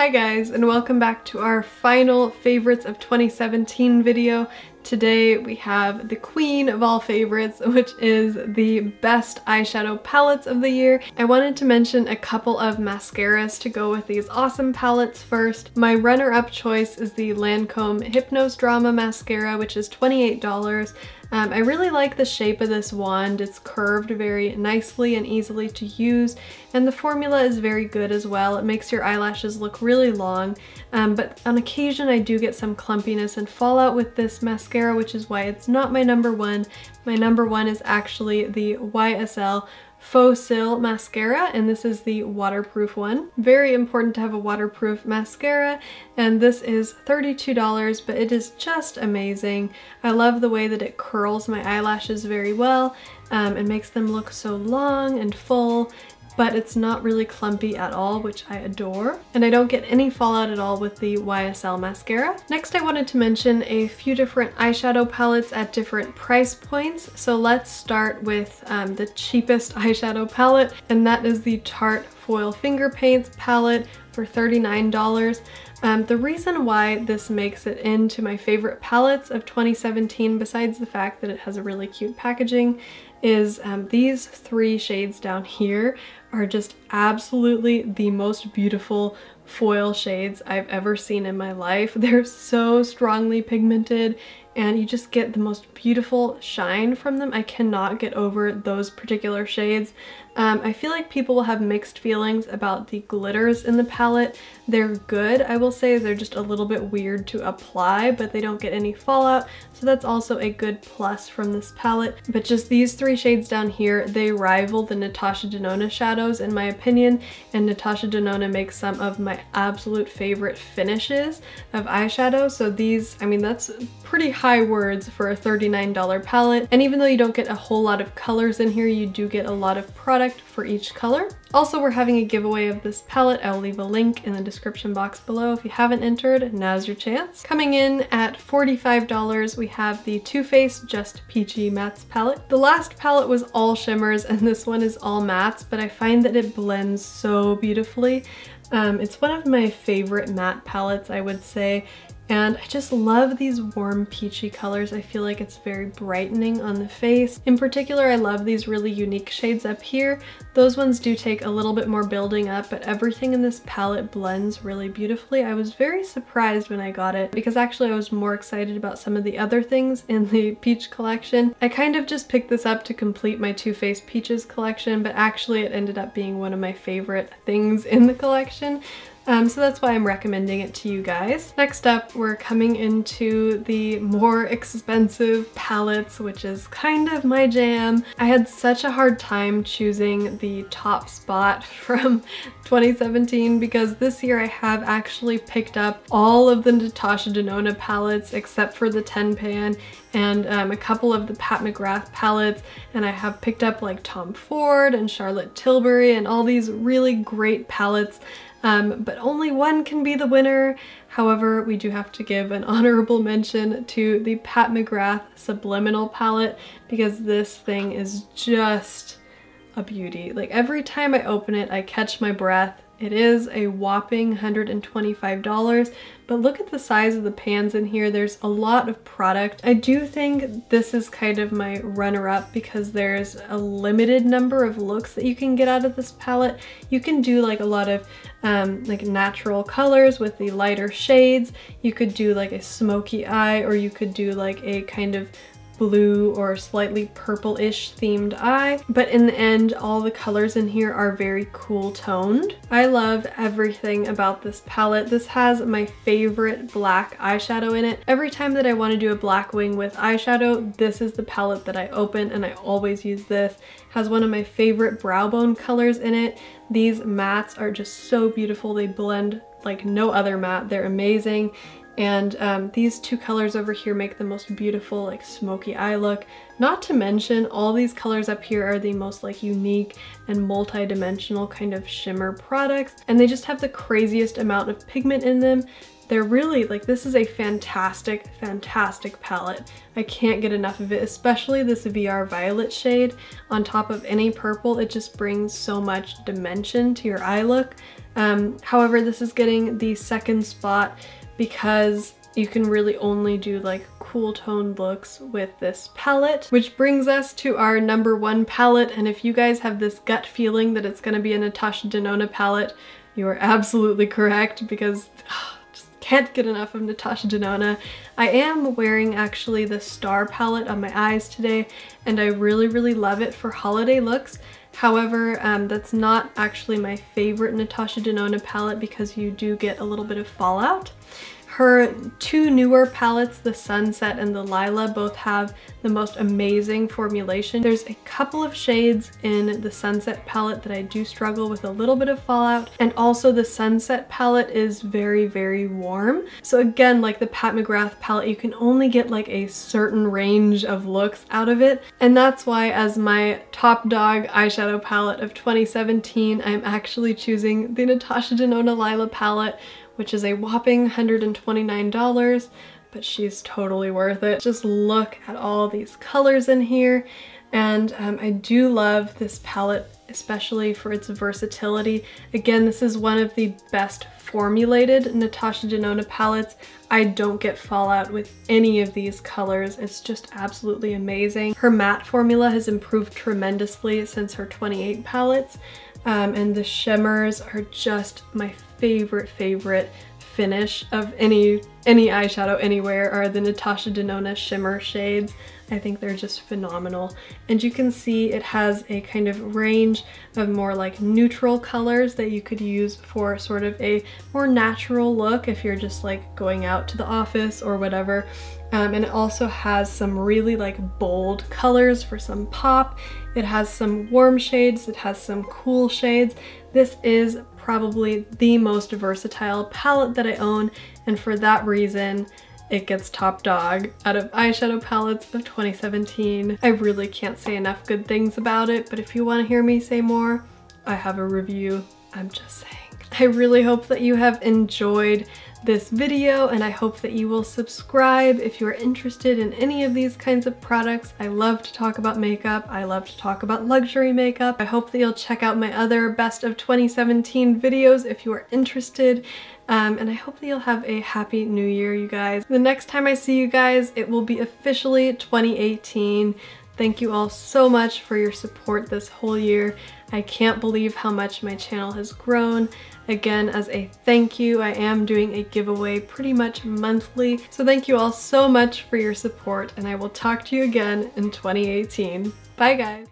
Hi guys, and welcome back to our final favorites of 2017 video. Today we have the queen of all favorites, which is the best eyeshadow palettes of the year. I wanted to mention a couple of mascaras to go with these awesome palettes first. My runner-up choice is the Lancôme Hypnose Drama Mascara, which is $28. I really like the shape of this wand. It's curved very nicely and easily to use, and the formula is very good as well. It makes your eyelashes look really long, but on occasion I do get some clumpiness and fallout with this mascara, which is why it's not my number one. My number one is actually the YSL Faux Cils mascara, and this is the waterproof one. Very important to have a waterproof mascara, and this is $32, but it is just amazing. I love the way that it curls my eyelashes very well and makes them look so long and full, but it's not really clumpy at all, which I adore. And I don't get any fallout at all with the YSL mascara. Next, I wanted to mention a few different eyeshadow palettes at different price points. So let's start with the cheapest eyeshadow palette, and that is the Tarte Foil Finger Paints palette for $39. The reason why this makes it into my favorite palettes of 2017, besides the fact that it has a really cute packaging, is these three shades down here are just absolutely the most beautiful foil shades I've ever seen in my life. They're so strongly pigmented and you just get the most beautiful shine from them. I cannot get over those particular shades. I feel like people will have mixed feelings about the glitters in the palette. They're good, I will say. They're just a little bit weird to apply, but they don't get any fallout, so that's also a good plus from this palette. But just these three shades down here, they rival the Natasha Denona shadows in my opinion, and Natasha Denona makes some of my absolute favorite finishes of eyeshadow. So these, I mean, that's pretty high words for a $39 palette, and even though you don't get a whole lot of colors in here, you do get a lot of product for each color. Also, we're having a giveaway of this palette. I'll leave a link in the description box below. If you haven't entered, now's your chance. Coming in at $45, we have the Too Faced Just Peachy Mattes palette. The last palette was all shimmers and this one is all mattes, but I find that it blends so beautifully. It's one of my favorite matte palettes, I would say. And I just love these warm peachy colors. I feel like it's very brightening on the face. In particular, I love these really unique shades up here. Those ones do take a little bit more building up, but everything in this palette blends really beautifully. I was very surprised when I got it because actually I was more excited about some of the other things in the peach collection. I kind of just picked this up to complete my Too Faced Peaches collection, but actually it ended up being one of my favorite things in the collection. So that's why I'm recommending it to you guys. Next up, we're coming into the more expensive palettes, which is kind of my jam. I had such a hard time choosing the top spot from 2017 because this year I have actually picked up all of the Natasha Denona palettes except for the 10 pan and a couple of the Pat McGrath palettes, and I have picked up like Tom Ford and Charlotte Tilbury and all these really great palettes. But only one can be the winner. However, we do have to give an honorable mention to the Pat McGrath Subliminal palette because this thing is just a beauty. Like every time I open it, I catch my breath. It is a whopping $125, but look at the size of the pans in here. There's a lot of product. I do think this is kind of my runner-up because there's a limited number of looks that you can get out of this palette. You can do like a lot of like natural colors with the lighter shades. You could do like a smoky eye, or you could do like a kind of blue or slightly purple-ish themed eye, but in the end all the colors in here are very cool toned. I love everything about this palette. This has my favorite black eyeshadow in it. Every time that I want to do a black wing with eyeshadow, this is the palette that I open, and I always use this. It has one of my favorite brow bone colors in it. These mattes are just so beautiful. They blend like no other matte. They're amazing. And these two colors over here make the most beautiful like smoky eye look. Not to mention all these colors up here are the most like unique and multi-dimensional kind of shimmer products, and they just have the craziest amount of pigment in them. They're really like, this is a fantastic, fantastic palette. I can't get enough of it, especially this VR Violet shade on top of any purple. It just brings so much dimension to your eye look. However, this is getting the second spot because you can really only do like cool toned looks with this palette, which brings us to our number 1 palette. And if you guys have this gut feeling that it's gonna be a Natasha Denona palette, you are absolutely correct, because just can't get enough of Natasha Denona. I am wearing actually the Star palette on my eyes today, and I really, really love it for holiday looks. However, that's not actually my favorite Natasha Denona palette because you do get a little bit of fallout. Her two newer palettes, the Sunset and the Lila, both have the most amazing formulation. There's a couple of shades in the Sunset palette that I do struggle with a little bit of fallout, and also the Sunset palette is very, very warm. So again, like the Pat McGrath palette, you can only get like a certain range of looks out of it, and that's why as my top dog eyeshadow palette of 2017, I'm actually choosing the Natasha Denona Lila palette, which is a whopping $129, but she's totally worth it. Just look at all these colors in here. And I do love this palette, especially for its versatility. Again, this is one of the best formulated Natasha Denona palettes. I don't get fallout with any of these colors. It's just absolutely amazing. Her matte formula has improved tremendously since her 28 palettes. And the shimmers are just my favorite finish of any eyeshadow anywhere are the Natasha Denona shimmer shades. I think they're just phenomenal. And you can see it has a kind of range of more like neutral colors that you could use for sort of a more natural look if you're just like going out to the office or whatever. And it also has some really like bold colors for some pop. It has some warm shades, it has some cool shades. This is probably the most versatile palette that I own, and for that reason it gets top dog out of eyeshadow palettes of 2017. I really can't say enough good things about it, but if you want to hear me say more, I have a review. I'm just saying. I really hope that you have enjoyed this video, and I hope that you will subscribe if you are interested in any of these kinds of products. I love to talk about makeup. I love to talk about luxury makeup. I hope that you'll check out my other best of 2017 videos if you are interested. And I hope that you'll have a happy new year, you guys. The next time I see you guys, it will be officially 2018. Thank you all so much for your support this whole year. I can't believe how much my channel has grown. Again, as a thank you, I am doing a giveaway pretty much monthly. So thank you all so much for your support, and I will talk to you again in 2018. Bye guys!